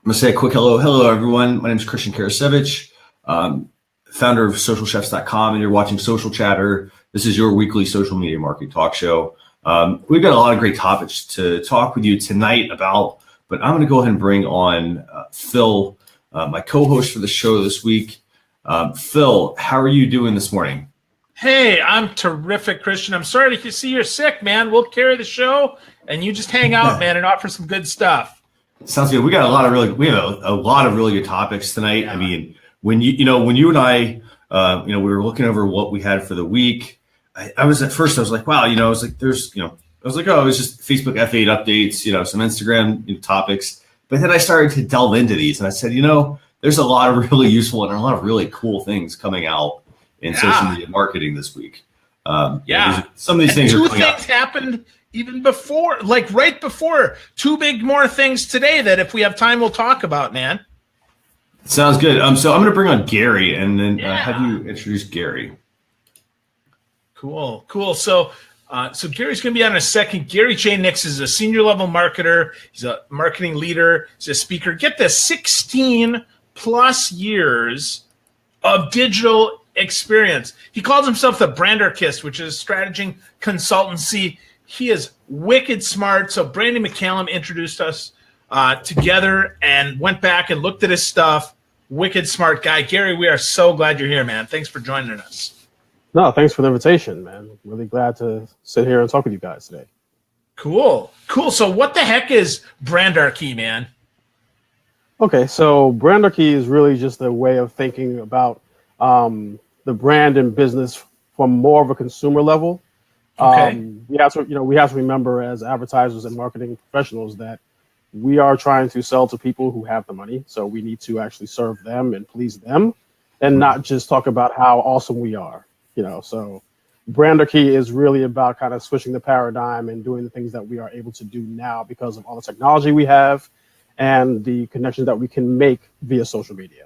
I'm going to say a quick hello. Hello, everyone. My name is Christian Karasevich, founder of socialchefs.com, and you're watching Social Chatter. This is your weekly social media marketing talk show. We've got a lot of great topics to talk with you tonight about, but I'm going to go ahead and bring on Phil, my co-host for the show this week. Phil, how are you doing this morning? Hey, I'm terrific, Christian. I'm sorry to see you're sick, man. We'll carry the show, and you just hang out, man, and offer some good stuff. Sounds good. We got a lot of really good topics tonight. Yeah. I mean, when you and I, we were looking over what we had for the week. I was like, wow, I was like, it was just Facebook F8 updates, some Instagram topics. But then I started to delve into these, and I said, there's a lot of really useful and a lot of really cool things coming out in social media marketing this week. Some of these things are coming out. Happened even before, like right before. Two big more things today that if we have time, we'll talk about, man. Sounds good. So I'm going to bring on Gary and then have you introduce Gary. Cool. So Gary's going to be on in a second. Gary J. Nix is a senior level marketer. He's a marketing leader. He's a speaker. Get this, 16 plus years of digital experience. He calls himself the Brandarchist, which is strategy consultancy. He is wicked smart. So Brandy McCallum introduced us together and went back and looked at his stuff. Wicked smart guy. Gary, we are so glad you're here, man. Thanks for joining us. No, thanks for the invitation, man. Really glad to sit here and talk with you guys today. Cool. So what the heck is Brandarchy, man? Okay, so Brandarchy is really just a way of thinking about the brand and business from more of a consumer level. Okay. We have to remember as advertisers and marketing professionals that we are trying to sell to people who have the money. So we need to actually serve them and please them and not just talk about how awesome we are, So Brandarchy is really about kind of switching the paradigm and doing the things that we are able to do now because of all the technology we have and the connections that we can make via social media.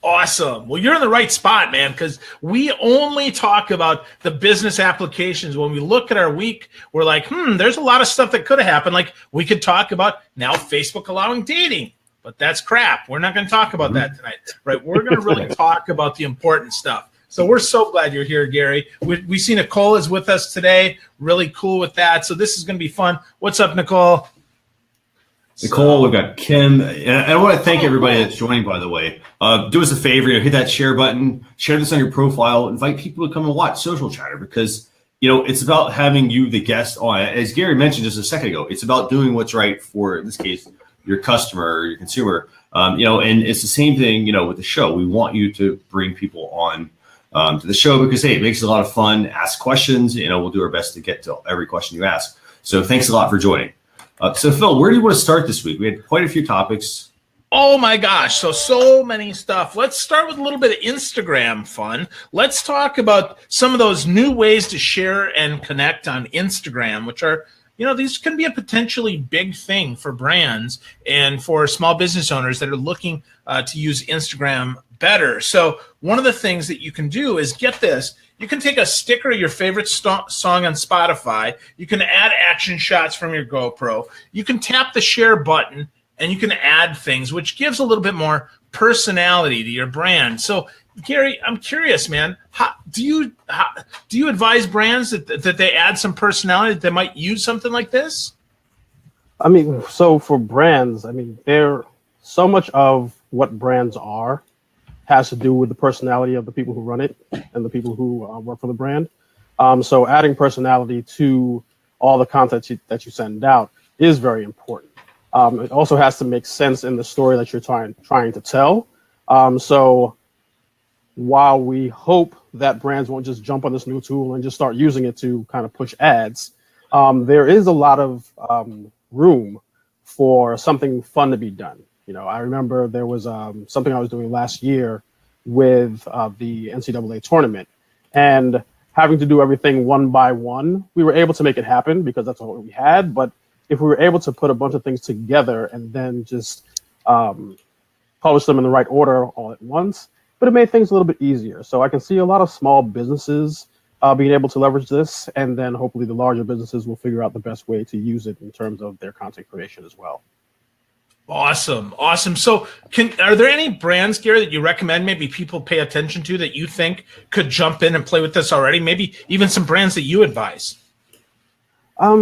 Awesome. Well, you're in the right spot, man, because we only talk about the business applications. When we look at our week, we're like, there's a lot of stuff that could have happened. Like we could talk about now Facebook allowing dating, but that's crap. We're not going to talk about that tonight, right? We're going to really talk about the important stuff. So we're so glad you're here, Gary. We see Nicole is with us today. Really cool with that. So this is going to be fun. What's up, Nicole? Nicole, we've got Kim, and I want to thank everybody that's joining, by the way. Do us a favor, hit that share button, share this on your profile, invite people to come and watch Social Chatter because, it's about having you, the guest, on. As Gary mentioned just a second ago, it's about doing what's right for, in this case, your customer or your consumer. And it's the same thing, with the show. We want you to bring people on to the show because, hey, it makes it a lot of fun. Ask questions. We'll do our best to get to every question you ask. So thanks a lot for joining. So, Phil, where do you want to start this week? We had quite a few topics. Oh, my gosh. So many stuff. Let's start with a little bit of Instagram fun. Let's talk about some of those new ways to share and connect on Instagram, which are, these can be a potentially big thing for brands and for small business owners that are looking to use Instagram better. So one of the things that you can do is get this. You can take a sticker of your favorite song on Spotify. You can add action shots from your GoPro. You can tap the share button and you can add things, which gives a little bit more personality to your brand. So, Gary, I'm curious, man. Do you advise brands that they add some personality, that they might use something like this? I mean, so for brands, they're so much of what brands are has to do with the personality of the people who run it and the people who work for the brand. So adding personality to all the content that you send out is very important. It also has to make sense in the story that you're trying to tell. So while we hope that brands won't just jump on this new tool and just start using it to kind of push ads, there is a lot of room for something fun to be done. I remember there was something I was doing last year with the NCAA tournament and having to do everything one by one. We were able to make it happen because that's all we had. But if we were able to put a bunch of things together and then just publish them in the right order all at once, but it made things a little bit easier. So I can see a lot of small businesses being able to leverage this, and then hopefully the larger businesses will figure out the best way to use it in terms of their content creation as well. Awesome. So are there any brands, Gary, that you recommend maybe people pay attention to that you think could jump in and play with this already? Maybe even some brands that you advise?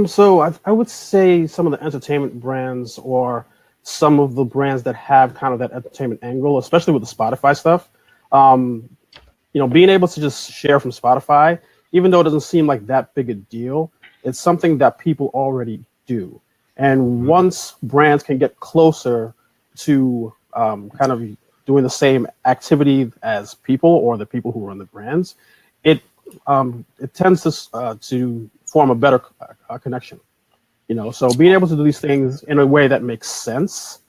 So I would say some of the entertainment brands or some of the brands that have kind of that entertainment angle, especially with the Spotify stuff. Being able to just share from Spotify, even though it doesn't seem like that big a deal, it's something that people already do. And once brands can get closer to kind of doing the same activity as people or the people who run the brands, it tends to form a better connection. So being able to do these things in a way that makes sense.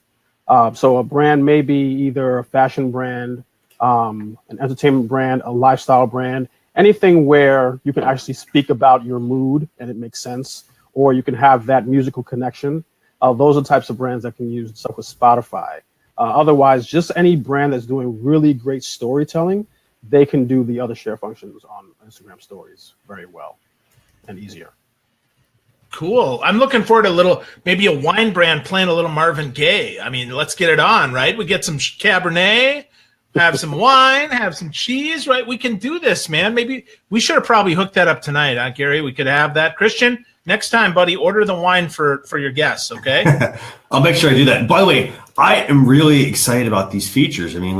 So a brand may be either a fashion brand, an entertainment brand, a lifestyle brand, anything where you can actually speak about your mood and it makes sense, or you can have that musical connection. Those are the types of brands that can use stuff with Spotify. Otherwise, just any brand that's doing really great storytelling, they can do the other share functions on Instagram stories very well and easier. Cool. I'm looking forward to maybe a wine brand playing a little Marvin Gaye. I mean, let's get it on, right? We get some Cabernet, have some wine, have some cheese, right? We can do this, man. Maybe we should have probably hooked that up tonight, huh, Gary? We could have that. Christian, next time, buddy, order the wine for your guests, okay? I'll make sure I do that. By the way, I am really excited about these features. I mean,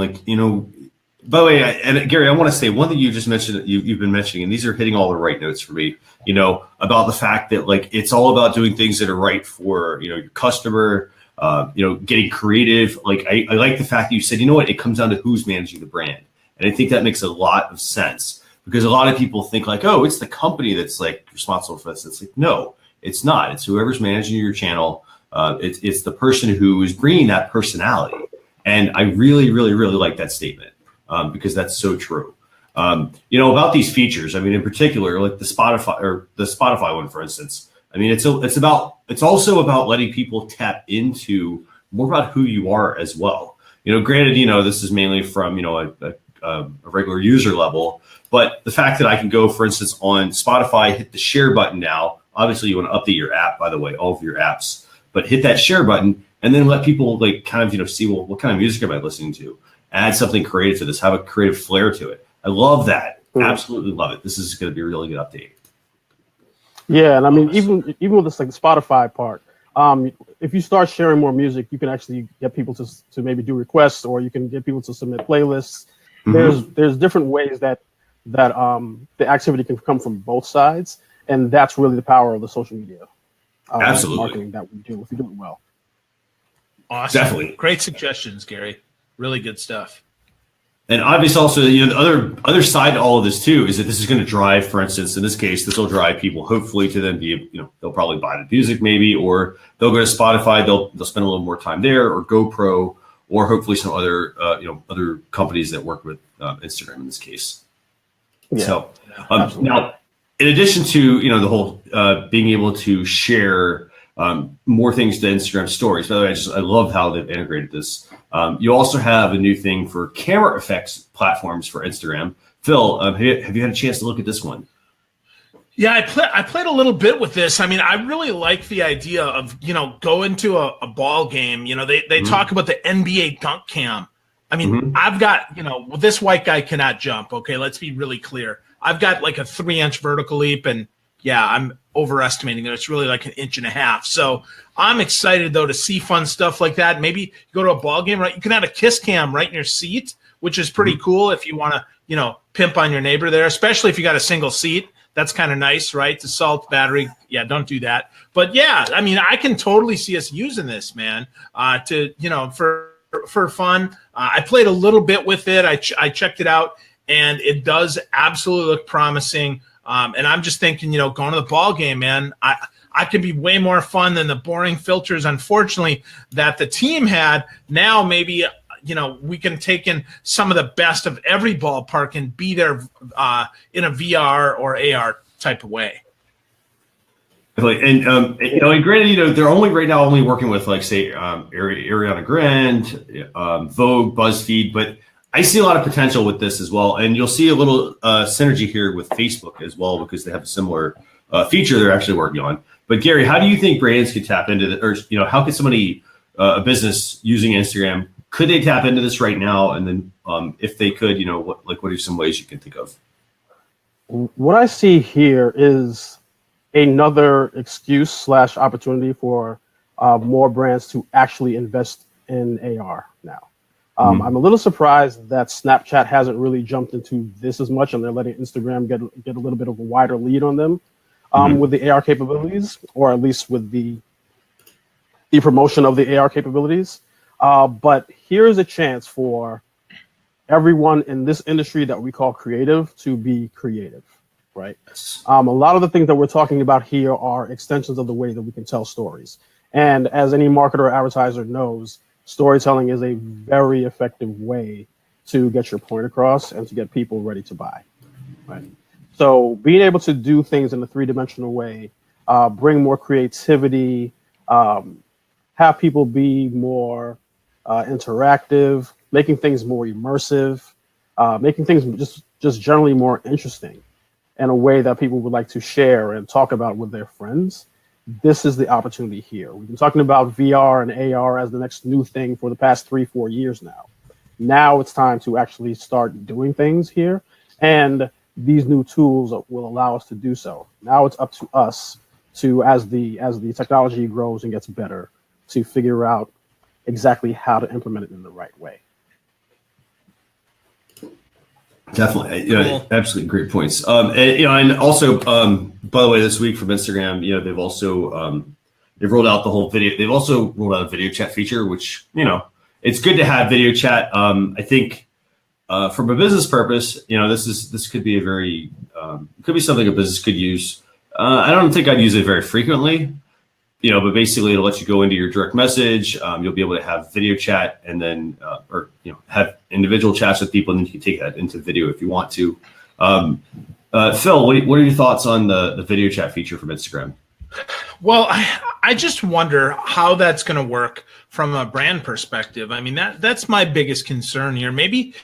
by the way, and Gary, I want to say one thing you just mentioned, you've been mentioning, and these are hitting all the right notes for me, about the fact that it's all about doing things that are right for, your customer, getting creative. I like the fact that you said, it comes down to who's managing the brand. And I think that makes a lot of sense because a lot of people think oh, it's the company that's responsible for this. It's no, it's not. It's whoever's managing your channel. It's the person who is bringing that personality. And I really, really, really like that statement. Because that's so true. About these features, I mean, in particular, like the Spotify one, for instance, I mean, it's also about letting people tap into more about who you are as well. Granted, this is mainly from, a regular user level, but the fact that I can go, for instance, on Spotify, hit the share button now, obviously you want to update your app, by the way, all of your apps, but hit that share button and then let people see, well, what kind of music am I listening to? Add something creative to this, have a creative flair to it. I love that. Absolutely love it. This is going to be a really good update. Yeah, and I mean, even with this Spotify part, if you start sharing more music, you can actually get people to maybe do requests, or you can get people to submit playlists. There's different ways that the activity can come from both sides, and that's really the power of the social media marketing that we do if we do it well. Awesome. Definitely. Great suggestions, Gary. Really good stuff. And obviously also, the other side to all of this too is that this is going to drive, for instance, in this case, this will drive people hopefully to then be, they'll probably buy the music maybe, or they'll go to Spotify, they'll spend a little more time there, or GoPro, or hopefully some other, other companies that work with Instagram in this case. Yeah. So now, in addition to, the whole being able to share more things to Instagram stories. By the way, I love how they've integrated this. You also have a new thing for camera effects platforms for Instagram. Phil, have you had a chance to look at this one? Yeah, I played a little bit with this. I mean, I really like the idea of, go into a ball game. They talk about the NBA dunk cam. I mean, I've got, this white guy cannot jump. Okay, let's be really clear. I've got a 3-inch vertical leap, and yeah, I'm overestimating it. It's really 1.5 inches. So I'm excited, though, to see fun stuff like that. Maybe you go to a ball game, right? You can have a kiss cam right in your seat, which is pretty cool if you want to, pimp on your neighbor there, especially if you got a single seat. That's kind of nice, right? The salt battery. Yeah, don't do that. But yeah, I mean, I can totally see us using this, man, for fun. I played a little bit with it. I checked it out, and it does absolutely look promising. And I'm just thinking, going to the ball game, man, I can be way more fun than the boring filters, unfortunately, that the team had. Now maybe, we can take in some of the best of every ballpark and be there in a VR or AR type of way. And granted, they're only working with say Ariana Grande, Vogue, BuzzFeed, but I see a lot of potential with this as well, and you'll see a little synergy here with Facebook as well because they have a similar feature they're actually working on. But Gary, how do you think brands could tap into or how could somebody a business using Instagram, could they tap into this right now? And then if they could, what are some ways you can think of? What I see here is another excuse / opportunity for more brands to actually invest in AR now. I'm a little surprised that Snapchat hasn't really jumped into this as much, and they're letting Instagram get a little bit of a wider lead on them with the AR capabilities, or at least with the promotion of the AR capabilities. But here's a chance for everyone in this industry that we call creative to be creative, right? A lot of the things that we're talking about here are extensions of the way that we can tell stories. And as any marketer or advertiser knows, storytelling is a very effective way to get your point across and to get people ready to buy, right? So being able to do things in a three-dimensional way, bring more creativity, have people be more interactive, making things more immersive, making things just generally more interesting in a way that people would like to share and talk about with their friends. This is the opportunity here. We've been talking about VR and AR as the next new thing for the past 3-4 years now. Now it's time to actually start doing things here, and these new tools will allow us to do so. Now it's up to us to, as the technology grows and gets better, to figure out exactly how to implement it in the right way. Definitely, absolutely great points. And also, by the way, this week from Instagram, they've also they've rolled out the whole video. They've also rolled out a video chat feature, which it's good to have video chat. I think from a business purpose, this could be a very could be something a business could use. I don't think I'd use it very frequently. But basically it'll let you go into your direct message. You'll be able to have video chat and then, have individual chats with people, and then you can take that into video if you want to. Phil, what are your thoughts on the video chat feature from Instagram? Well, I just wonder how that's going to work from a brand perspective. I mean, that's my biggest concern here. Maybe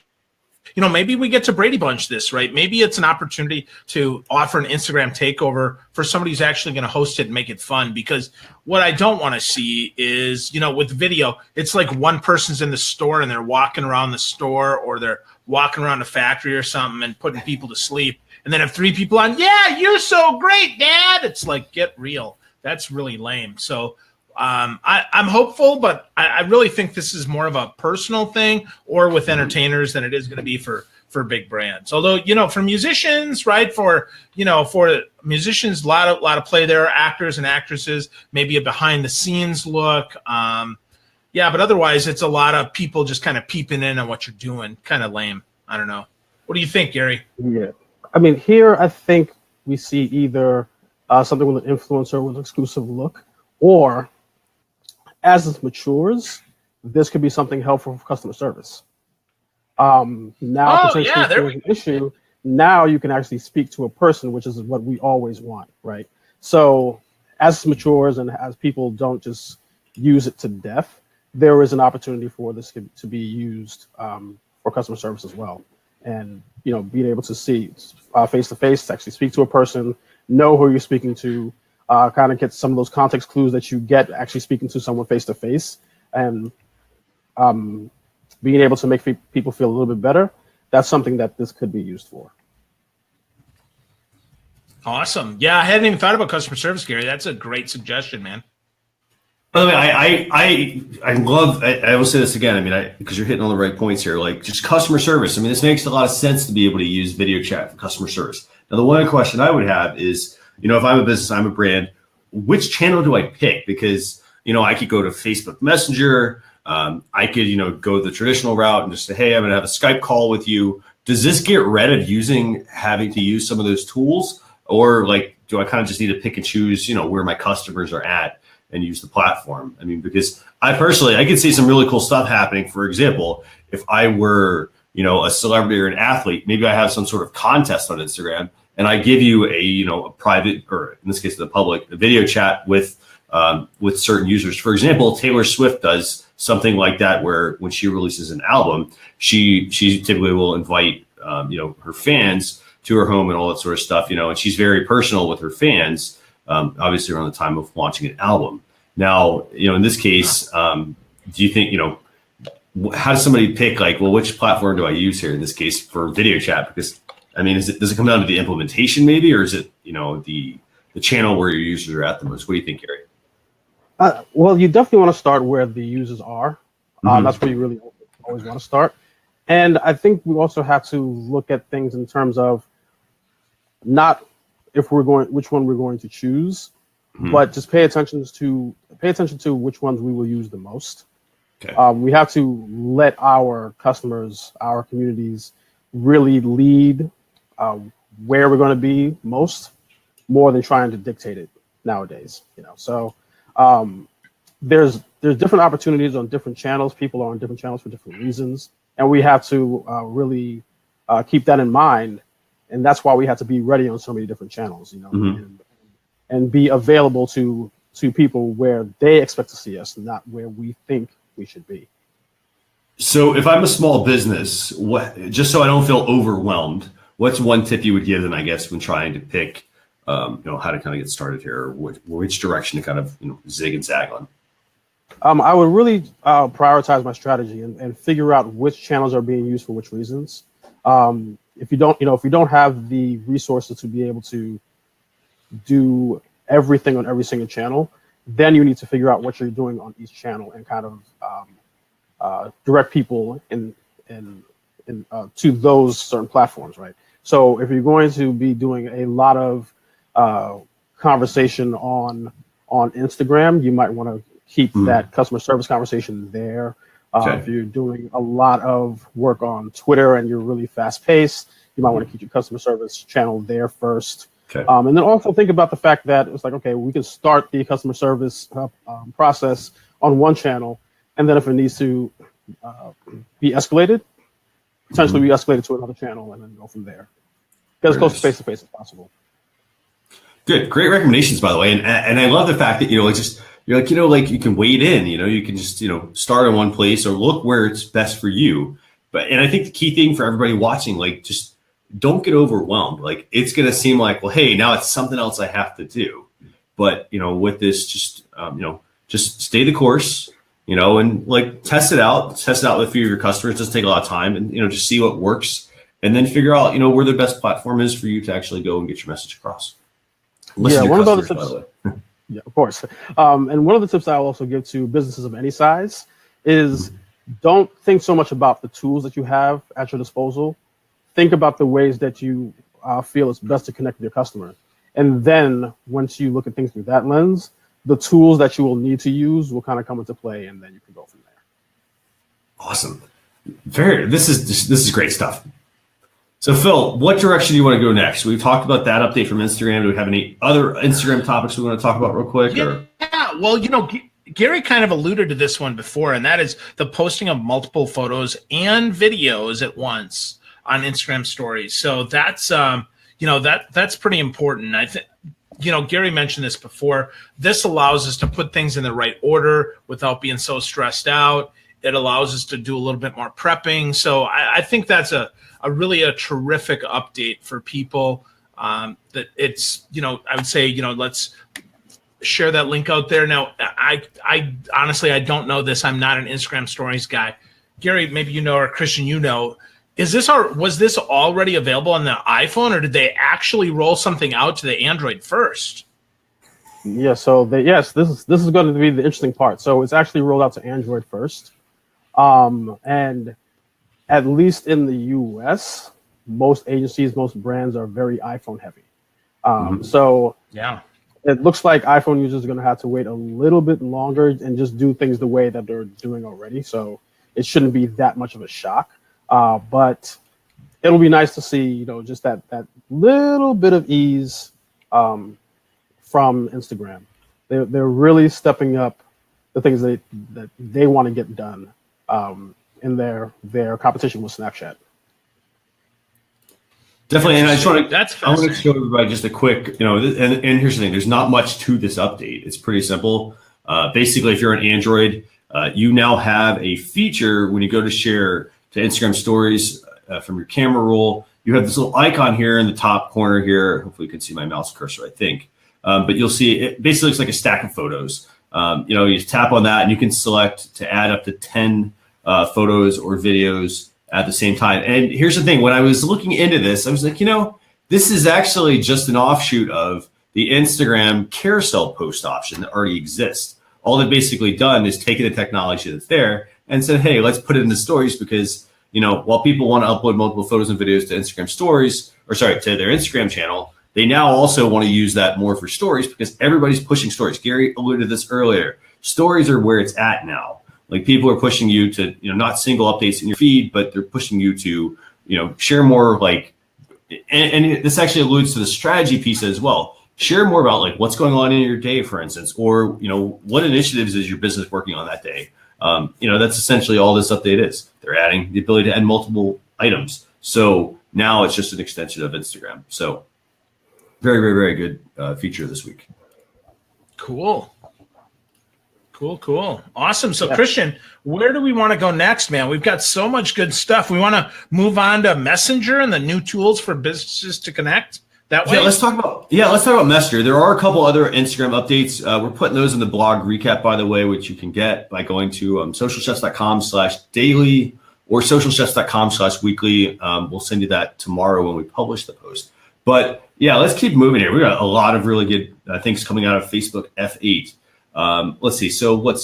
we get to Brady Bunch this, right? Maybe it's an opportunity to offer an Instagram takeover for somebody who's actually going to host it and make it fun. Because what I don't want to see is, with video, it's like one person's in the store and they're walking around the store, or they're walking around a factory or something and putting people to sleep. And then have 3 people on, yeah, you're so great, Dad. It's like, get real. That's really lame. So I'm hopeful, but I really think this is more of a personal thing or with entertainers than it is going to be for big brands. Although, for musicians, right, for musicians, a lot of play there, actors and actresses, maybe a behind the scenes look. But otherwise it's a lot of people just kind of peeping in on what you're doing. Kind of lame. I don't know. What do you think, Gary? Yeah. I mean, here I think we see either something with an influencer with an exclusive look, or as it matures, this could be something helpful for customer service. Potentially there's an issue. Now you can actually speak to a person, which is what we always want, right? So as it matures and as people don't just use it to death, there is an opportunity for this to be used for customer service as well. And, being able to see face to face, actually speak to a person, know who you're speaking to, kind of get some of those context clues that you get actually speaking to someone face to face, and being able to make people feel a little bit better. That's something that this could be used for. Awesome. Yeah, I hadn't even thought about customer service, Gary. That's a great suggestion, man. By the way, I love, I will say this again, because you're hitting all the right points here, like just customer service. This makes a lot of sense to be able to use video chat for customer service. Now, the one question I would have is, if I'm a business, I'm a brand, which channel do I pick? Because, I could go to Facebook Messenger. I could, go the traditional route and just say, hey, I'm going to have a Skype call with you. Does this get rid of having to use some of those tools? Or do I kind of just need to pick and choose, where my customers are at and use the platform? Because I personally, I could see some really cool stuff happening. For example, if I were, a celebrity or an athlete, maybe I have some sort of contest on Instagram, and I give you a private, or in this case, the public, a video chat with certain users. For example, Taylor Swift does something like that, where when she releases an album, she typically will invite, her fans to her home and all that sort of stuff, and she's very personal with her fans, obviously around the time of launching an album. Now, in this case, do you think, how does somebody pick like, well, which platform do I use here in this case for video chat? Because I mean, does it come down to the implementation maybe, or is it, the channel where your users are at the most? What do you think, Gary? Well, you definitely want to start where the users are. That's where you really always want to start. And I think we also have to look at things in terms of not which one we're going to choose, but just pay attention to which ones we will use the most. Okay. We have to let our customers, our communities, really lead where we're going to be more than trying to dictate it nowadays. So there's different opportunities on different channels. People are on different channels for different reasons, and we have to really keep that in mind. And that's why we have to be ready on so many different channels, and be available to people where they expect to see us, not where we think we should be. So if I'm a small business, just so I don't feel overwhelmed, what's one tip you would give them, I guess, when trying to pick, how to kind of get started here, or which direction to kind of zig and zag on? I would really prioritize my strategy and figure out which channels are being used for which reasons. If you don't have the resources to be able to do everything on every single channel, then you need to figure out what you're doing on each channel and kind of direct people to those certain platforms, right? So if you're going to be doing a lot of conversation on Instagram, you might want to keep that customer service conversation there. Okay. If you're doing a lot of work on Twitter and you're really fast paced, you might want to keep your customer service channel there first. Okay. And then also think about the fact that it's like, okay, we can start the customer service process on one channel, and then if it needs to be escalated, potentially be escalated to another channel, and then go from there. Get as close to face as possible. Good, great recommendations, by the way, and I love the fact that you can wade in, you can just start in one place or look where it's best for you. And I think the key thing for everybody watching, like, just don't get overwhelmed. Like, it's going to seem like, well, hey, now it's something else I have to do. But with this, just stay the course, and like test it out with a few of your customers. It doesn't take a lot of time, and just see what works, and then figure out where the best platform is for you to actually go and get your message across. Listen to your customers, by the way. Yeah, of course. And one of the tips I will also give to businesses of any size is don't think so much about the tools that you have at your disposal. Think about the ways that you feel it's best to connect with your customer. And then once you look at things through that lens, the tools that you will need to use will kind of come into play, and then you can go from there. Awesome. This is great stuff. So Phil, what direction do you want to go next? We've talked about that update from Instagram. Do we have any other Instagram topics we want to talk about real quick? Yeah. Well, Gary kind of alluded to this one before, and that is the posting of multiple photos and videos at once on Instagram stories. So that's that's pretty important. I think Gary mentioned this before. This allows us to put things in the right order without being so stressed out. It allows us to do a little bit more prepping. So I think that's a really terrific update for people. That it's I would say let's share that link out there. Now I honestly I don't know this. I'm not an Instagram stories guy. Gary, maybe or Christian, was this already available on the iPhone, or did they actually roll something out to the Android first? Yeah, so this is going to be the interesting part. So it's actually rolled out to Android first, and at least in the US, most agencies, most brands are very iPhone heavy. So yeah, it looks like iPhone users are going to have to wait a little bit longer and just do things the way that they're doing already. So it shouldn't be that much of a shock. But it'll be nice to see, just that little bit of ease from Instagram. They're really stepping up the things that they want to get done in their competition with Snapchat. Definitely, and I want to show everybody just a quick, and here's the thing: there's not much to this update. It's pretty simple. Basically, if you're on Android, you now have a feature when you go to share to Instagram stories from your camera roll. You have this little icon here in the top corner here. Hopefully you can see my mouse cursor, I think. But you'll see it basically looks like a stack of photos. You just tap on that and you can select to add up to 10 photos or videos at the same time. And here's the thing, when I was looking into this, I was like, this is actually just an offshoot of the Instagram carousel post option that already exists. All they've basically done is taken the technology that's there and said, hey, let's put it into stories because, while people want to upload multiple photos and videos to Instagram stories, to their Instagram channel, they now also want to use that more for stories because everybody's pushing stories. Gary alluded to this earlier. Stories are where it's at now. Like people are pushing you to, not single updates in your feed, but they're pushing you to, share more and this actually alludes to the strategy piece as well. Share more about what's going on in your day, for instance, or, what initiatives is your business working on that day? That's essentially all this update is. They're adding the ability to add multiple items. So now it's just an extension of Instagram. So very, very, very good feature this week. Cool. Awesome. So Christian, where do we want to go next, man? We've got so much good stuff. We want to move on to Messenger and the new tools for businesses to connect that way. Let's talk about Messenger. There are a couple other Instagram updates. We're putting those in the blog recap, by the way, which you can get by going to socialchefs.com/daily or socialchefs.com/weekly. We'll send you that tomorrow when we publish the post. But let's keep moving here. We got a lot of really good things coming out of Facebook F8. Let's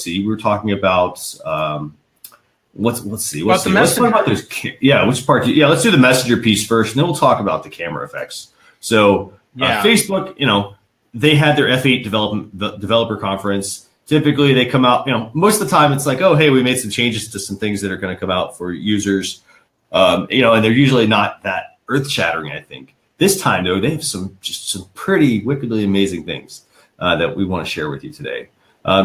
see. We were talking about let's see. Let's talk about those. Which part? Let's do the Messenger piece first, and then we'll talk about the camera effects. So Facebook, they had their F8 developer conference. Typically, they come out. Most of the time, it's like, oh, hey, we made some changes to some things that are going to come out for users. And they're usually not that earth-shattering. I think this time, though, they have some pretty wickedly amazing things that we want to share with you today.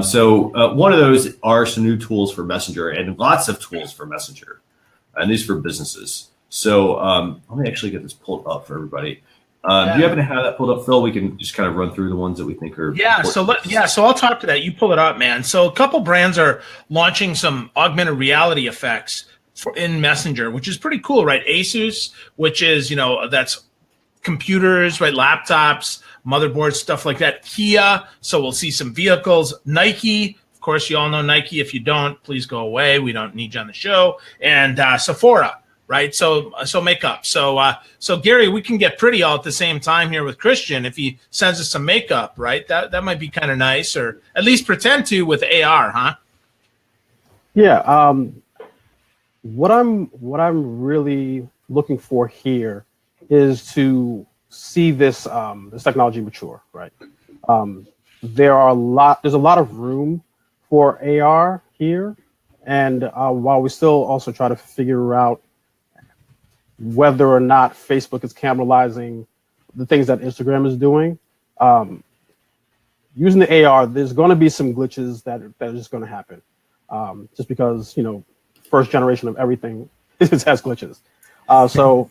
So one of those are some new tools for Messenger and lots of tools for Messenger, and these for businesses. So let me actually get this pulled up for everybody. Do you happen to have that pulled up, Phil? We can just kind of run through the ones that we think are important. So I'll talk to that. You pull it up, man. So a couple brands are launching some augmented reality effects in Messenger, which is pretty cool, right? Asus, which is, that's computers, right? Laptops, motherboards, stuff like that. Kia, so we'll see some vehicles. Nike, of course, you all know Nike. If you don't, please go away. We don't need you on the show. And Sephora, right? So makeup. So Gary, we can get pretty all at the same time here with Christian if he sends us some makeup, right? That might be kind of nice, or at least pretend to with AR, huh? Yeah. What I'm really looking for here is to see this technology mature, right? There's a lot of room for AR here, and while we still also try to figure out whether or not Facebook is cannibalizing the things that Instagram is doing, using the AR, there's going to be some glitches that are just going to happen, just because first generation of everything has glitches, so.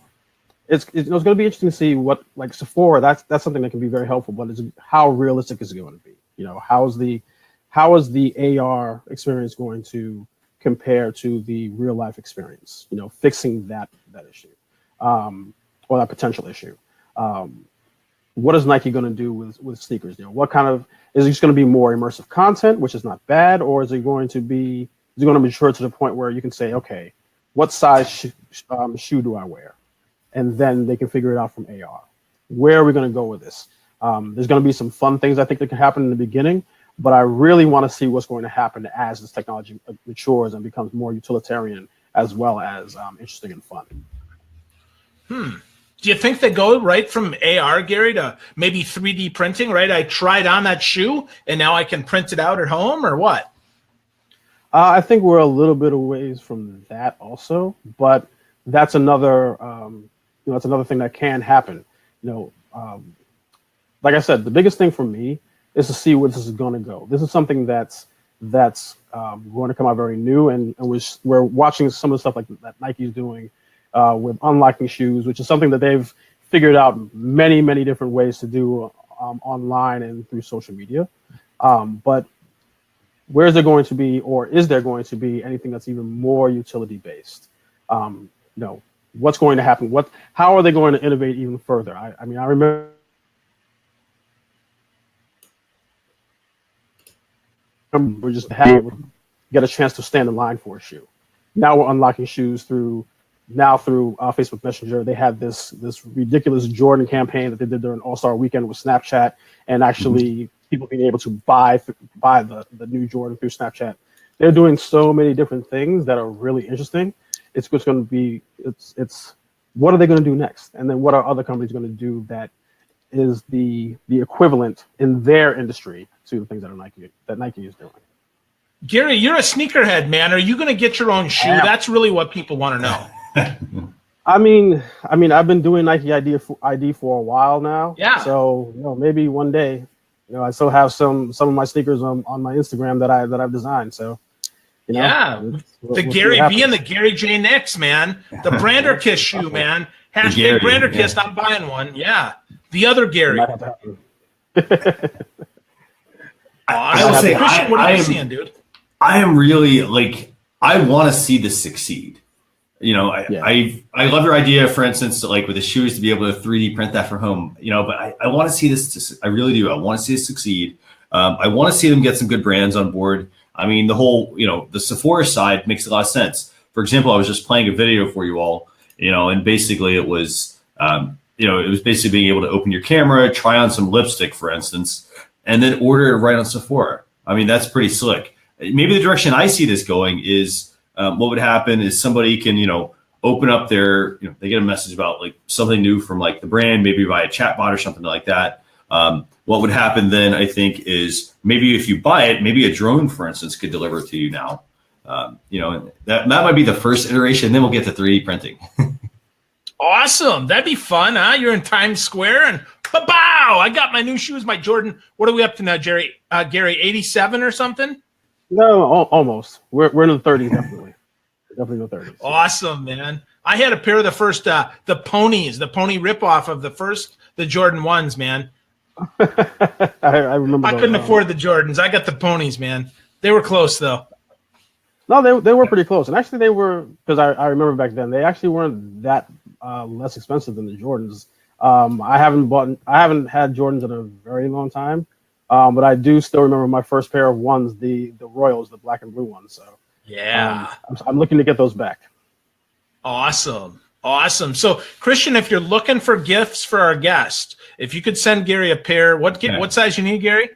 It's going to be interesting to see what, like Sephora, that's something that can be very helpful, but how realistic is it going to be? How is the AR experience going to compare to the real life experience? Fixing that issue, or that potential issue. What is Nike going to do with sneakers? What kind of, is it just going to be more immersive content, which is not bad, or is it going to mature to the point where you can say, okay, what size shoe do I wear? And then they can figure it out from AR. Where are we going to go with this? There's going to be some fun things I think that can happen in the beginning, but I really want to see what's going to happen as this technology matures and becomes more utilitarian as well as interesting and fun. Do you think they go right from AR, Gary, to maybe 3D printing, right? I tried on that shoe and now I can print it out at home, or what? I think we're a little bit away from that also, but that's another that's another thing that can happen. Like I said, the biggest thing for me is to see where this is going to go. This is something that's going to come out very new, and we're watching some of the stuff like that Nike's doing with unlocking shoes, which is something that they've figured out many, many different ways to do online and through social media. But where is there going to be, or is there going to be anything that's even more utility based? What's going to happen? How are they going to innovate even further? I remember we're just happy to get a chance to stand in line for a shoe. Now we're unlocking shoes through Facebook Messenger. They had this ridiculous Jordan campaign that they did during All-Star Weekend with Snapchat, and actually people being able to buy the new Jordan through Snapchat. They're doing so many different things that are really interesting. It's just going to be it's what are they going to do next, and then what are other companies going to do that is the equivalent in their industry to the things that Nike is doing. Gary, you're a sneakerhead, man. Are you going to get your own shoe? That's really what people want to know. I mean, I've been doing Nike ID for a while now. Yeah. So maybe one day, I still have some of my sneakers on my Instagram that I've designed. So, the Gary V and the Gary J Nicks, man. The Brander Kiss shoe, man. Hashtag Brander Kiss. I'm buying one. Yeah. The other Gary. I will say, Christian, what are you seeing, dude? I am really I want to see this succeed. I love your idea, for instance, like with the shoes to be able to 3D print that from home, but I want to see this. I really do. I want to see it succeed. I want to see them get some good brands on board. I mean, the whole, the Sephora side makes a lot of sense. For example, I was just playing a video for you all, and basically it was, it was basically being able to open your camera, try on some lipstick, for instance, and then order it right on Sephora. I mean, that's pretty slick. Maybe the direction I see this going is what would happen is somebody can, open up their, they get a message about like something new from like the brand, maybe by a chat bot or something like that. What would happen then, I think, is maybe if you buy it, maybe a drone, for instance, could deliver it to you now. That might be the first iteration. Then we'll get to 3D printing. Awesome. That'd be fun, huh? You're in Times Square and bow! I got my new shoes, my Jordan. What are we up to now, Gary? 87 or something? No, almost. We're in the 30s, definitely. Definitely the 30s. Awesome, man. I had a pair of the first, the pony ripoff of the Jordan 1s, man. I remember. I couldn't afford the Jordans. I got the ponies, man. They were close, though. No, they were pretty close. And actually they were, because I remember back then, they actually weren't that less expensive than the Jordans. I haven't had Jordans in a very long time. But I do still remember my first pair of ones, the Royals, the black and blue ones. So yeah, I'm looking to get those back. Awesome. So Christian, if you're looking for gifts for our guest, if you could send Gary a pair, what size you need, Gary?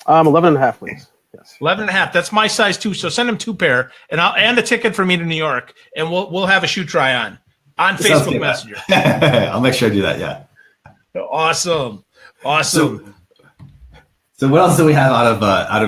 11.5, please. Yes. 11.5. That's my size too. So send him 2 pair, and a ticket for me to New York, and we'll have a shoe try on Facebook Messenger. I'll make sure I do that. Yeah. Awesome. So what else do we have out of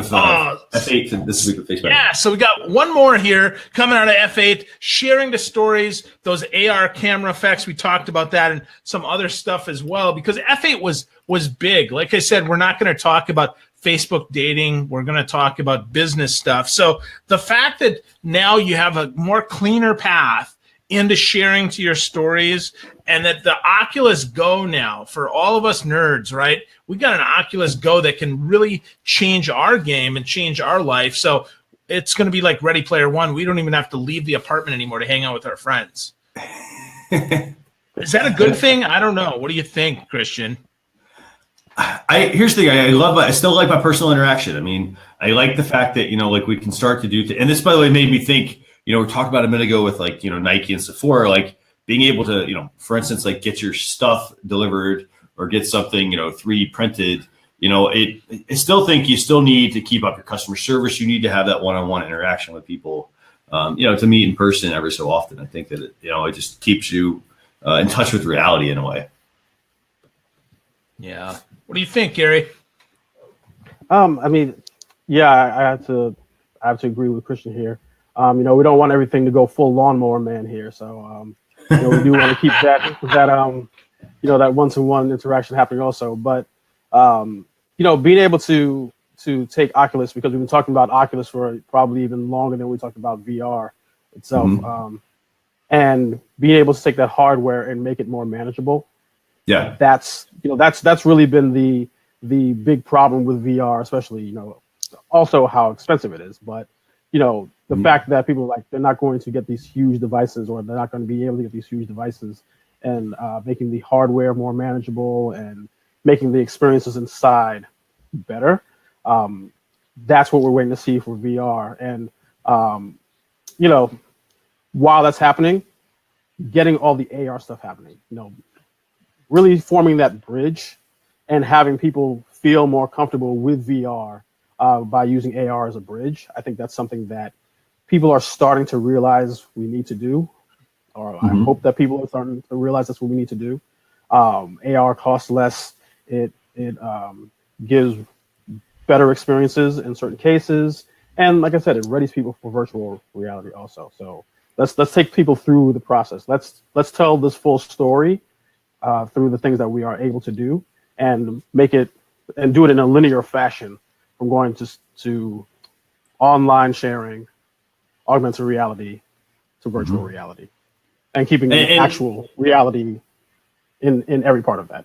F8 this week with Facebook? Yeah, so we got one more here coming out of F8, sharing the stories, those AR camera effects. We talked about that and some other stuff as well, because F8 was big. Like I said, we're not going to talk about Facebook dating. We're going to talk about business stuff. So the fact that now you have a more cleaner path into sharing to your stories, and that the Oculus Go now, for all of us nerds, right? We got an Oculus Go that can really change our game and change our life. So it's going to be like Ready Player One. We don't even have to leave the apartment anymore to hang out with our friends. Is that a good thing? I don't know. What do you think, Christian? Here's the thing. I still like my personal interaction. I mean, I like the fact that, like we can start to do, and this, by the way, made me think, we talked about a minute ago with like, Nike and Sephora, like being able to, for instance, like get your stuff delivered or get something, 3D printed, I still think you still need to keep up your customer service. You need to have that one-on-one interaction with people, to meet in person every so often. I think that, it just keeps you in touch with reality in a way. Yeah. What do you think, Gary? I mean, yeah, I have to agree with Christian here. We don't want everything to go full lawnmower man here. So, we do want to keep that that one-to-one interaction happening also. But, being able to take Oculus, because we've been talking about Oculus for probably even longer than we talked about VR itself, and being able to take that hardware and make it more manageable. Yeah, that's really been the big problem with VR, especially, also how expensive it is. But, the fact that people they're not going to get these huge devices, or they're not going to be able to get these huge devices, and making the hardware more manageable and making the experiences inside better. that's what we're waiting to see for VR. And you know, while that's happening, getting all the AR stuff happening, you know, really forming that bridge and having people feel more comfortable with VR by using AR as a bridge. I think that's something that people are starting to realize we need to do, or I hope that people are starting to realize that's what we need to do. AR costs less. It gives better experiences in certain cases. And like I said, it readies people for virtual reality also. So let's take people through the process. Let's tell this full story through the things that we are able to do, and make it and do it in a linear fashion, from going to online sharing, augmented reality to virtual reality, and keeping actual reality in every part of that.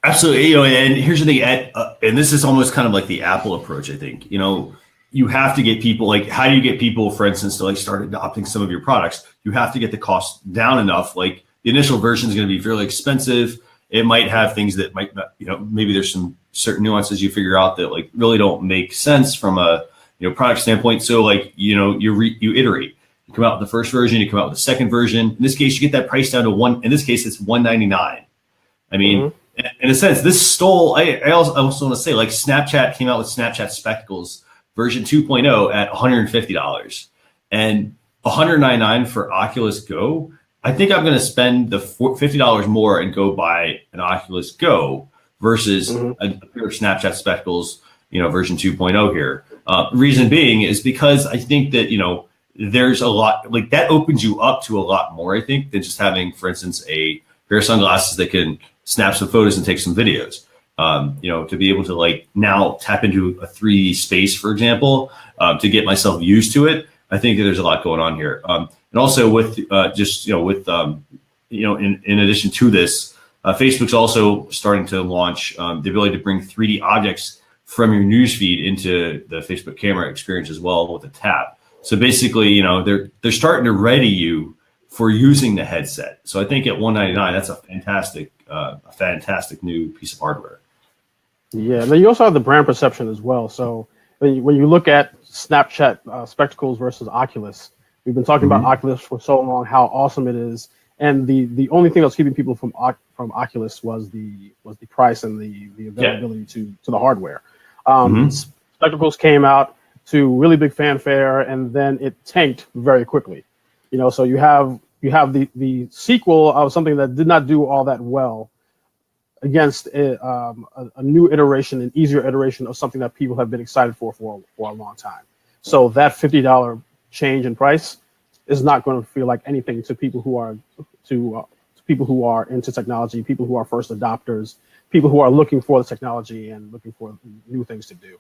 Absolutely. You know, and here's the thing, and this is almost kind of like the Apple approach, I think. You know, you have to get people, like, how do you get people, for instance, to like start adopting some of your products? You have to get the cost down enough. Like, the initial version is going to be fairly expensive. It might have things that might not, you know, maybe there's some certain nuances you figure out that like really don't make sense from a, you know, product standpoint. So like, you know, you iterate. You come out with the first version, you come out with the second version. In this case, you get that price down to $1. In this case, it's $199. I mean, in a sense, this stole. I also want to say, like, Snapchat came out with Snapchat Spectacles version 2.0 at $150 and $199 for Oculus Go. I think I'm going to spend the $50 more and go buy an Oculus Go versus a pair of Snapchat Spectacles, you know, version 2.0 here. Reason being is because I think that, you know, there's a lot, like, that opens you up to a lot more, I think, than just having, for instance, a pair of sunglasses that can snap some photos and take some videos. You know, to be able to like now tap into a 3D space, for example, to get myself used to it. I think that there's a lot going on here. And also with just, you know, with, you know, in addition to this, Facebook's also starting to launch the ability to bring 3D objects from your newsfeed into the Facebook camera experience as well with a tap. So basically, you know, they're starting to ready you for using the headset. So I think at $199, that's a fantastic new piece of hardware. Yeah, and then you also have the brand perception as well. So when you look at Snapchat Spectacles versus Oculus, we've been talking about Oculus for so long, how awesome it is, and the only thing that was keeping people from Oculus was the price and the availability to the hardware. Spectacles came out to really big fanfare, and then it tanked very quickly. You know, so you have the sequel of something that did not do all that well against a new iteration, an easier iteration of something that people have been excited for a long time. So that $50 change in price is not going to feel like anything to people who are people who are into technology, people who are first adopters, people who are looking for the technology and looking for new things to do.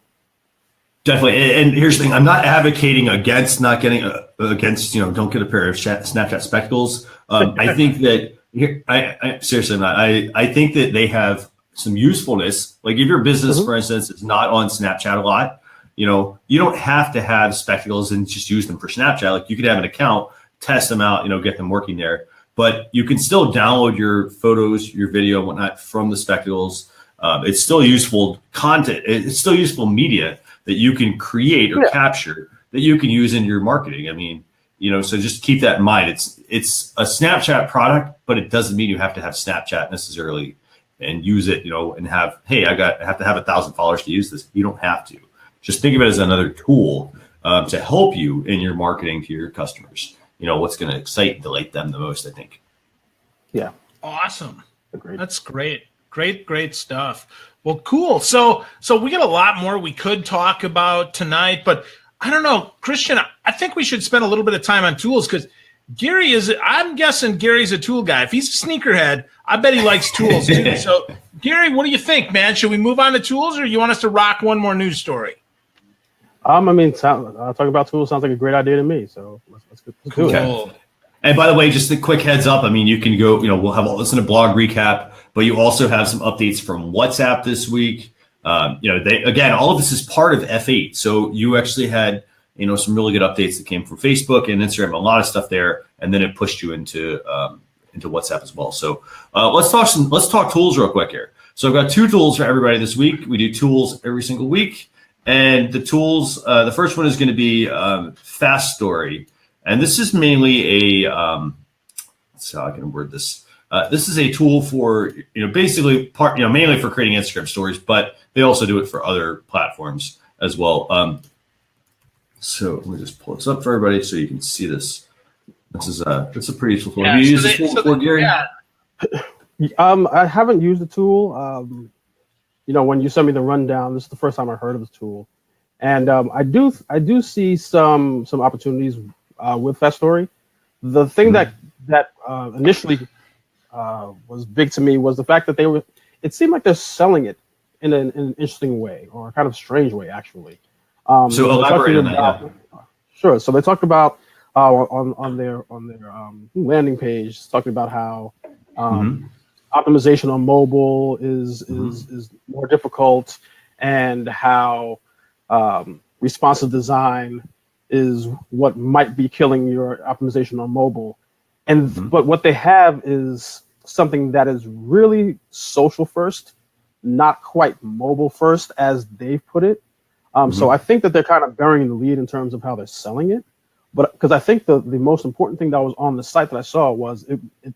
Definitely. And here's the thing. I'm not advocating against not getting against, you know, don't get a pair of Snapchat Spectacles. I think that here, I seriously, I'm not. I think that they have some usefulness. Like if your business, for instance, is not on Snapchat a lot, you know, you don't have to have spectacles and just use them for Snapchat. Like you could have an account, test them out, you know, get them working there. But you can still download your photos, your video, and whatnot from the spectacles. It's still useful content. It's still useful media that you can create or capture that you can use in your marketing. I mean, you know, so just keep that in mind. It's a Snapchat product, but it doesn't mean you have to have Snapchat necessarily and use it, you know, and have, hey, I have to have 1,000 followers to use this. You don't have to. Just think of it as another tool to help you in your marketing to your customers. You know, what's going to excite and delight them the most, I think. Yeah. Awesome. Agreed. That's great. Great stuff. Well, cool. So we got a lot more we could talk about tonight, but I don't know, Christian, I think we should spend a little bit of time on tools because I'm guessing Gary's a tool guy. If he's a sneakerhead, I bet he likes tools too. So Gary, what do you think, man? Should we move on to tools or you want us to rock one more news story? I mean, talking about tools sounds like a great idea to me. So let's do it. And by the way, just a quick heads up. I mean, you can go, you know, we'll have all this in a blog recap, but you also have some updates from WhatsApp this week. You know, again, all of this is part of F8. So you actually had, you know, some really good updates that came from Facebook and Instagram, a lot of stuff there. And then it pushed you into WhatsApp as well. So let's talk tools real quick here. So I've got 2 tools for everybody this week. We do tools every single week. And the tools, the first one is going to be Fastory. And this is mainly a, let's see how I can word this. This is a tool for, basically mainly for creating Instagram stories, but they also do it for other platforms as well. So let me just pull this up for everybody so you can see this. It's a pretty useful tool. Have you used this tool before, Gary? Yeah. I haven't used the tool. When you sent me the rundown, this is the first time I heard of the tool, and I do see some opportunities with Fastory. The thing that initially was big to me was the fact that it seemed like they're selling it in an interesting way, or a kind of strange way, actually. So elaborate on that. Yeah. Sure. So they talked about on their landing page, talking about how optimization on mobile is more difficult, and how responsive design is what might be killing your optimization on mobile. But what they have is something that is really social first, not quite mobile first, as they've put it. So I think that they're kind of burying the lead in terms of how they're selling it. But because I think the most important thing that was on the site that I saw was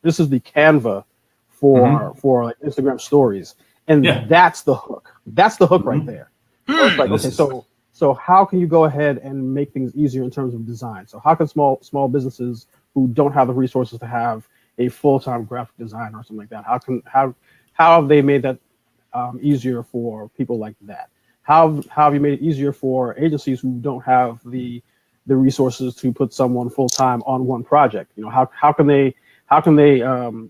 this is the Canva for like Instagram stories, and that's the hook. That's the hook right there. So it's like, okay, so how can you go ahead and make things easier in terms of design? So how can small businesses who don't have the resources to have a full-time graphic designer or something like that, how have they made that easier for people like that? How have you made it easier for agencies who don't have the resources to put someone full-time on one project? How can they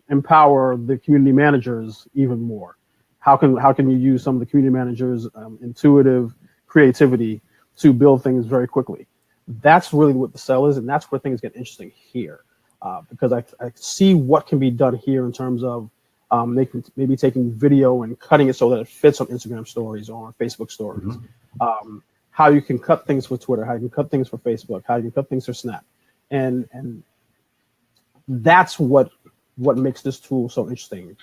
empower the community managers even more? How can you use some of the community managers' intuitive creativity to build things very quickly? That's really what the sell is, and that's where things get interesting here, because I see what can be done here in terms of maybe taking video and cutting it so that it fits on Instagram stories or on Facebook stories. How you can cut things for Twitter, how you can cut things for Facebook, how you can cut things for Snap, and that's what makes this tool so interesting.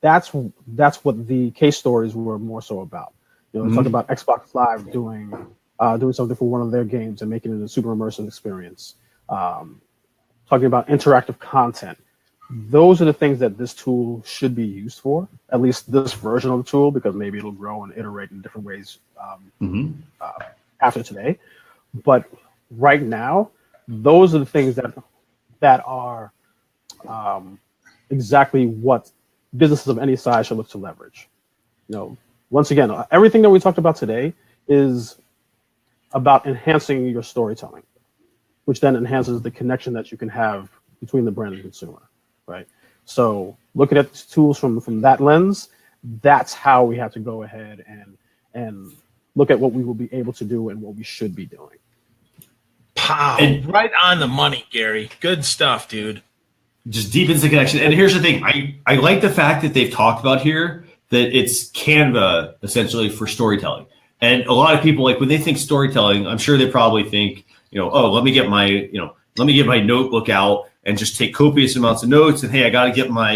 That's what the case stories were more so about. Talking about Xbox Live doing something for one of their games and making it a super immersive experience. Talking about interactive content. Those are the things that this tool should be used for, at least this version of the tool, because maybe it'll grow and iterate in different ways after today. But right now, those are the things that are exactly what businesses of any size should look to leverage. Once again, everything that we talked about today is about enhancing your storytelling, which then enhances the connection that you can have between the brand and consumer. Right. So looking at tools from that lens, that's how we have to go ahead and look at what we will be able to do and what we should be doing. Wow. Right on the money, Gary. Good stuff, dude. Just deepens the connection. And here's the thing. I like the fact that they've talked about here that it's Canva essentially for storytelling. And a lot of people, like when they think storytelling, I'm sure they probably think, let me get my notebook out and just take copious amounts of notes. And hey, I got to get my,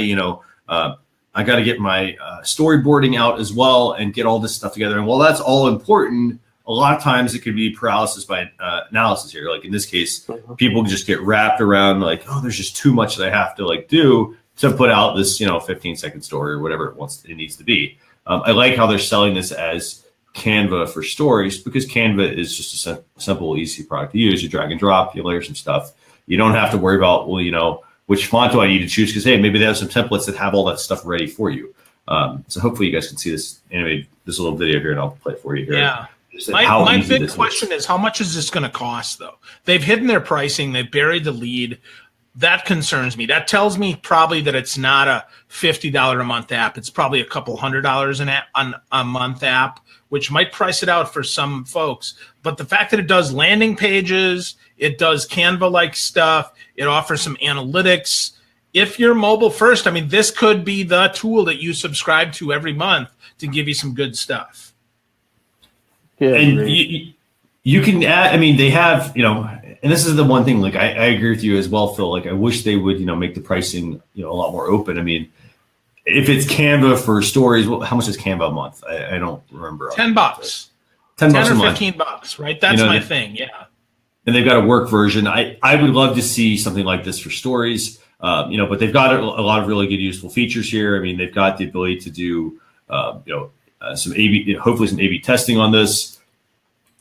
storyboarding out as well and get all this stuff together. And while that's all important, a lot of times it could be paralysis by analysis here. Like in this case, people just get wrapped around like, there's just too much that I have to do to put out this, 15-second story or whatever it needs to be. I like how they're selling this as Canva for stories, because Canva is just a simple, easy product to use. You drag and drop, you layer some stuff. You don't have to worry about, which font do I need to choose? Because, hey, maybe they have some templates that have all that stuff ready for you. So hopefully you guys can see this little video here, and I'll play it for you here. Yeah. My big question is, how much is this going to cost, though? They've hidden their pricing. They've buried the lead. That concerns me. That tells me probably that it's not a $50 a month app. It's probably a couple $100 a month app, which might price it out for some folks. But the fact that it does landing pages, it does Canva-like stuff, it offers some analytics. If you're mobile first, this could be the tool that you subscribe to every month to give you some good stuff. Yeah, and you can add, they have, and this is the one thing, like I agree with you as well, Phil. Like I wish they would, make the pricing, a lot more open. if it's Canva for stories, how much is Canva a month? I don't remember. $10. $10 a or month. $15, right? That's my thing. Yeah. And they've got a work version. I would love to see something like this for stories, but they've got a lot of really good, useful features here. I mean, they've got the ability to do, some A/B, hopefully some A/B testing on this.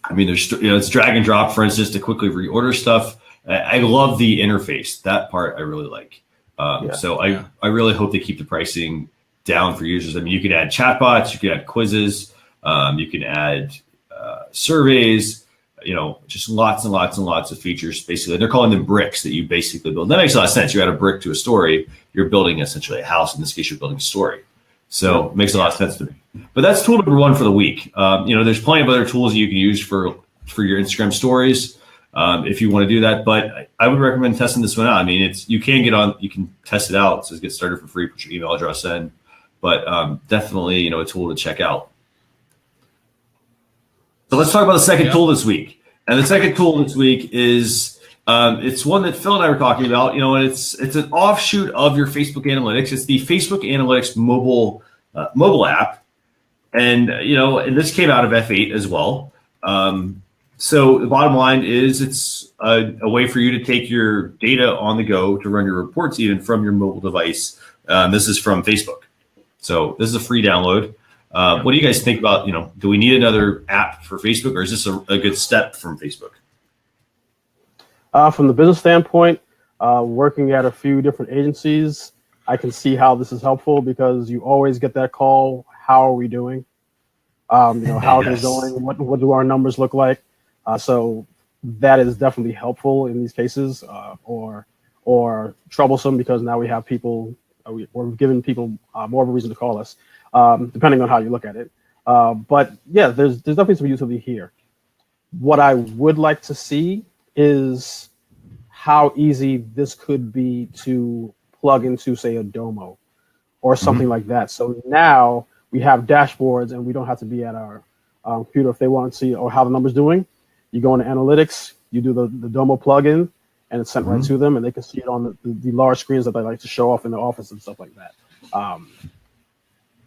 I mean, there's, it's drag and drop, for instance, to quickly reorder stuff. I love the interface. That part I really like. I really hope they keep the pricing down for users. I mean, you could add chatbots, you could add quizzes, you can add surveys, just lots and lots and lots of features. Basically, they're calling them bricks that you basically build. That makes a lot of sense. You add a brick to a story, you're building essentially a house. In this case, you're building a story. So it makes a lot of sense to me. But that's tool number one for the week. There's plenty of other tools that you can use for your Instagram stories if you want to do that. But I would recommend testing this one out. I mean, you can test it out. It says get started for free, put your email address in. But definitely, a tool to check out. So let's talk about the second tool this week. And the second tool this week is it's one that Phil and I were talking about. And it's an offshoot of your Facebook Analytics. It's the Facebook Analytics mobile app, and and this came out of F8 as well. So the bottom line is it's a way for you to take your data on the go to run your reports even from your mobile device. This is from Facebook. So this is a free download. What do you guys think about, do we need another app for Facebook, or is this a good step from Facebook? From the business standpoint, working at a few different agencies, I can see how this is helpful because you always get that call, how are we doing? How are they going? What do our numbers look like? So that is definitely helpful in these cases, or troublesome because now we have people, we're giving people more of a reason to call us, depending on how you look at it. But yeah, there's definitely some utility here. What I would like to see is how easy this could be to plug into, say, a Domo or something like that. So now we have dashboards and we don't have to be at our computer if they want to see or how the number's doing. You go into analytics, you do the Domo plugin, and it's sent right to them, and they can see it on the large screens that they like to show off in the office and stuff like that.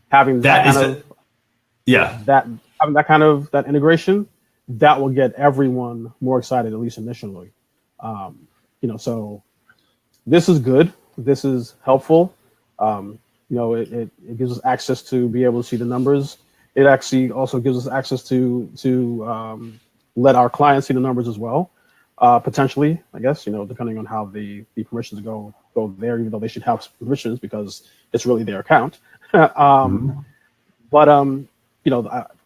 Having that kind of integration, that will get everyone more excited, at least initially. So this is good. This is helpful. It gives us access to be able to see the numbers. It actually also gives us access to let our clients see the numbers as well. Potentially, I guess, depending on how the permissions go there, even though they should have permissions because it's really their account. But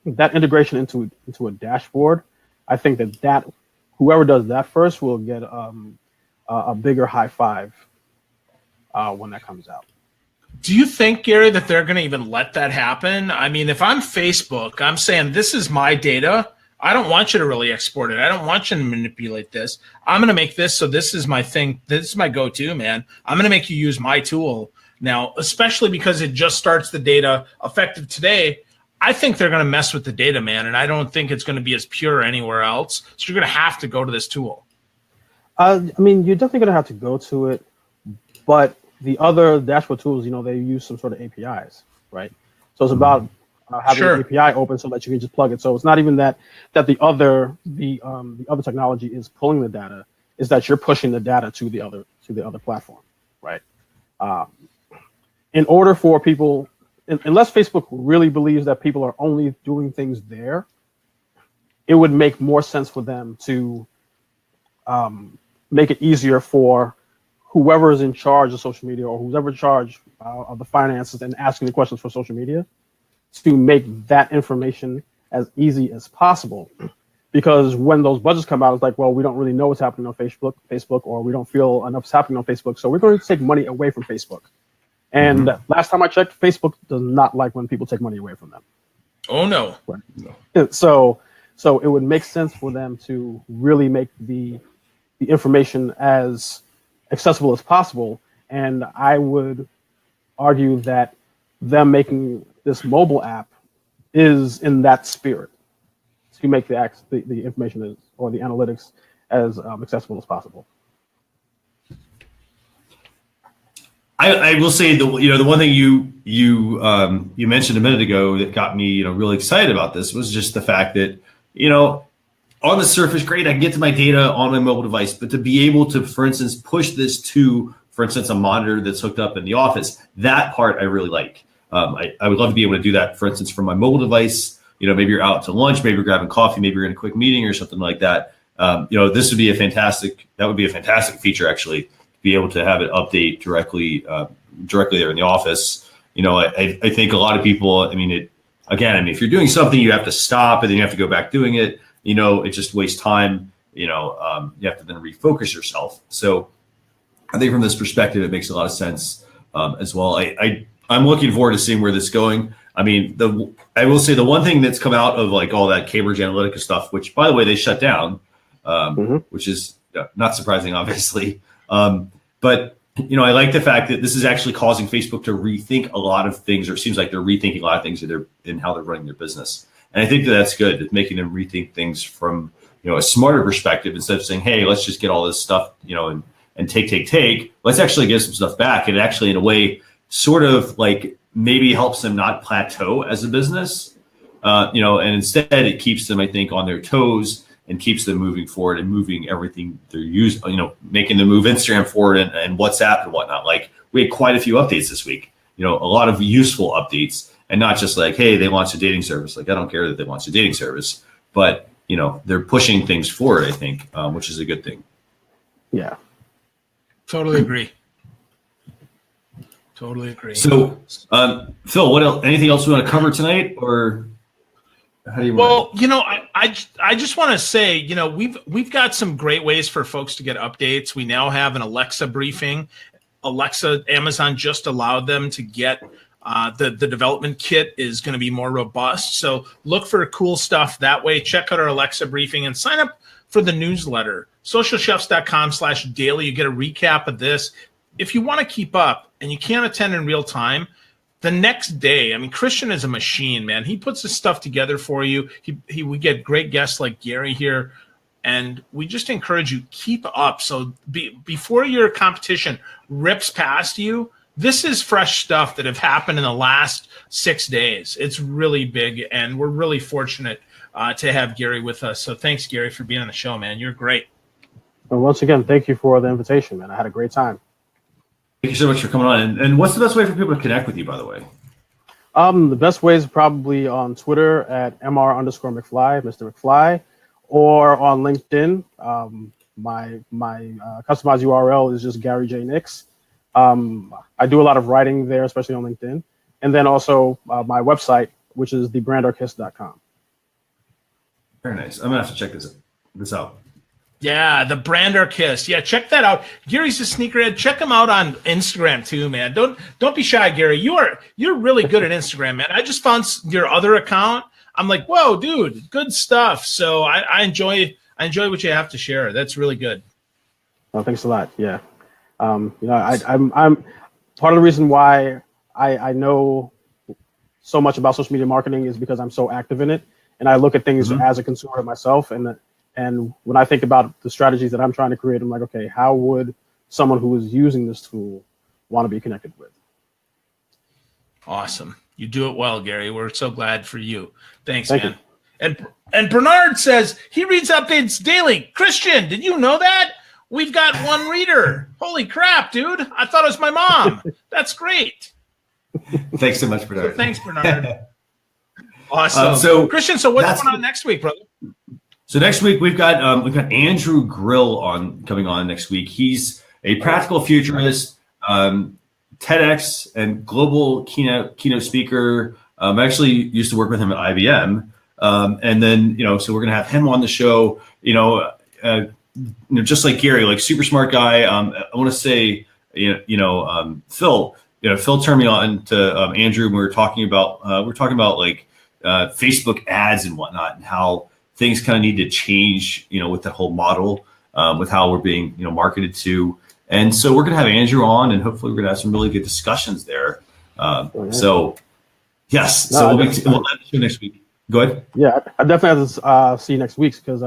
that integration into a dashboard, I think that whoever does that first will get a bigger high five when that comes out. Do you think, Gary, that they're going to even let that happen? I mean, if I'm Facebook, I'm saying this is my data. I don't want you to really export it. I don't want you to manipulate this. I'm going to make this so this is my thing. This is my go-to, man. I'm going to make you use my tool. Now, especially because it just starts the data effective today, I think they're going to mess with the data, man, and I don't think it's going to be as pure anywhere else. So you're going to have to go to this tool. You're definitely going to have to go to it, but the other dashboard tools, they use some sort of APIs, right? So it's about having an API open so that you can just plug it. So it's not even that the other technology is pulling the data, is that you're pushing the data to the other platform, right? In order for people, unless Facebook really believes that people are only doing things there, it would make more sense for them to make it easier for whoever is in charge of social media or who's ever in charge of the finances and asking the questions for social media to make that information as easy as possible. Because when those budgets come out, it's like, well, we don't really know what's happening on Facebook, or we don't feel enough's happening on Facebook. So we're going to take money away from Facebook. And last time I checked, Facebook does not like when people take money away from them. Oh, no. Right. No. So it would make sense for them to really make the information as accessible as possible. And I would argue that them making this mobile app is in that spirit to make the information or the analytics as accessible as possible. I will say the one thing you mentioned a minute ago that got me really excited about this was just the fact that on the surface, great, I can get to my data on my mobile device, but to be able to, for instance, push this to, for instance, a monitor that's hooked up in the office, that part I really like. I would love to be able to do that, for instance, from my mobile device. Maybe you're out to lunch, maybe you're grabbing coffee, maybe you're in a quick meeting or something like that. This would be a fantastic feature, actually, to be able to have it update directly there in the office. I think a lot of people, if you're doing something, you have to stop and then you have to go back doing it. It just wastes time. You have to then refocus yourself. So I think from this perspective, it makes a lot of sense as well. I'm looking forward to seeing where this is going. I will say the one thing that's come out of like all that Cambridge Analytica stuff, which by the way, they shut down, which is not surprising, obviously. But I like the fact that this is actually causing Facebook to rethink a lot of things, or it seems like they're rethinking a lot of things in how they're running their business. And I think that's good. It's making them rethink things from, a smarter perspective instead of saying, hey, let's just get all this stuff, and take. Let's actually get some stuff back. And it actually, in a way, sort of like maybe helps them not plateau as a business, and instead it keeps them, I think, on their toes and keeps them moving forward and moving everything they're using, making them move Instagram forward and WhatsApp and whatnot. Like we had quite a few updates this week, a lot of useful updates. And not just like, hey, they launched a dating service. Like, I don't care that they launched a dating service, but, they're pushing things forward, I think, which is a good thing. Yeah. Totally agree. So, Phil, what else? Anything else we want to cover tonight, or how do you want? Well, I just want to say, we've got some great ways for folks to get updates. We now have an Alexa briefing. Amazon just allowed them to get the development kit is going to be more robust. So look for cool stuff that way. Check out our Alexa briefing and sign up for the newsletter. socialchefs.com/daily. You get a recap of this. If you want to keep up and you can't attend in real time, the next day, Christian is a machine, man. He puts this stuff together for you. We get great guests like Gary here. And we just encourage you, keep up. So before your competition rips past you, this is fresh stuff that have happened in the last 6 days. It's really big, and we're really fortunate to have Gary with us. So thanks, Gary, for being on the show, man. You're great. Well, once again, thank you for the invitation, man. I had a great time. Thank you so much for coming on. And what's the best way for people to connect with you, by the way? The best way is probably on Twitter at @MR_McFly, Mr. McFly, or on LinkedIn. My customized URL is just Gary J. Nix. I do a lot of writing there, especially on LinkedIn. And then also my website, which is thebrandarchist.com. Very nice. I'm going to have to check this out. Yeah, the Brandarchist. Yeah, check that out. Gary's a sneakerhead. Check him out on Instagram too, man. Don't be shy, Gary. You're really good at Instagram, man. I just found your other account. I'm like, whoa, dude, good stuff. So I enjoy what you have to share. That's really good. Oh, thanks a lot. Yeah. I'm part of the reason why I know so much about social media marketing is because I'm so active in it, and I look at things as a consumer myself. And when I think about the strategies that I'm trying to create, I'm like, okay, how would someone who is using this tool want to be connected with? Awesome. You do it well, Gary. We're so glad for you. Thanks, Thank man. you. And Bernard says he reads updates daily. Christian, did you know that? We've got one reader. Holy crap, dude. I thought it was my mom. That's great. Thanks so much, Bernard. So thanks, Bernard. Awesome. Christian, so what's going on next week, brother? So next week we've got Andrew Grill coming on next week. He's a practical futurist, TEDx and global keynote speaker. I actually used to work with him at IBM, and then so we're gonna have him on the show. Just like Gary, like super smart guy. I want to say Phil. Phil turned me on to Andrew, and we were talking about like Facebook ads and whatnot, and how things kind of need to change, with the whole model, with how we're being, marketed to. And so we're going to have Andrew on, and hopefully we're going to have some really good discussions there. So, yes. So we'll see you next week. Go ahead. Yeah, I definitely have to see you next week because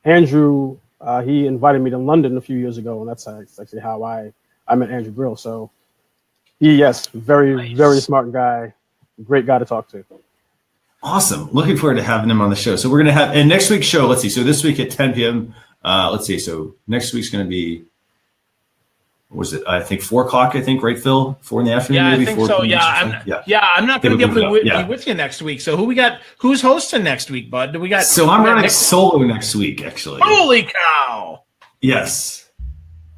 Andrew, he invited me to London a few years ago, and that's actually how I met Andrew Grill. So, very, very smart guy. Great guy to talk to. Awesome. Looking forward to having him on the show. So we're going to have, and next week's show, let's see. So this week at 10 p.m., let's see. So next week's going to be, what was it? I think 4 o'clock, I think, right, Phil? 4 in the afternoon, Yeah, maybe? I think 4 so. p.m. Yeah, I'm not going to be able to be with you next week. So who's hosting next week, bud? So I'm running solo next week, actually. Holy cow. Yes.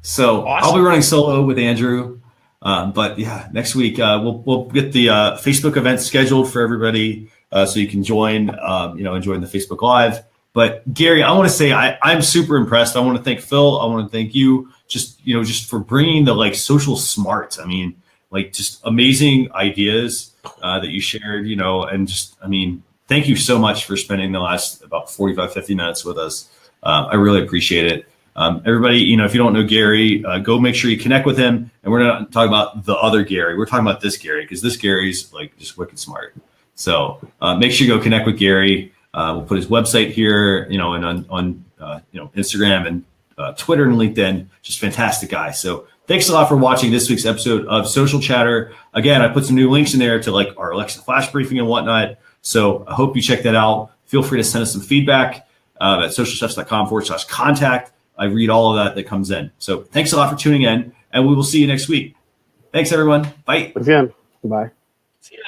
So awesome. I'll be running solo with Andrew. But yeah, next week we'll get the Facebook event scheduled for everybody so you can join, join the Facebook Live. But Gary, I want to say I'm super impressed. I want to thank Phil. I want to thank you just for bringing the social smarts. I mean, just amazing ideas that you shared, and thank you so much for spending the last about 45, 50 minutes with us. I really appreciate it. Everybody, if you don't know Gary, go make sure you connect with him. And we're not talking about the other Gary. We're talking about this Gary because this Gary's just wicked smart. So make sure you go connect with Gary. We'll put his website here, and on Instagram and Twitter and LinkedIn. Just fantastic guy. So thanks a lot for watching this week's episode of Social Chatter. Again, I put some new links in there to our Alexa flash briefing and whatnot. So I hope you check that out. Feel free to send us some feedback at socialchefs.com/contact. I read all of that comes in. So thanks a lot for tuning in, and we will see you next week. Thanks, everyone. Bye. Again, bye. See ya.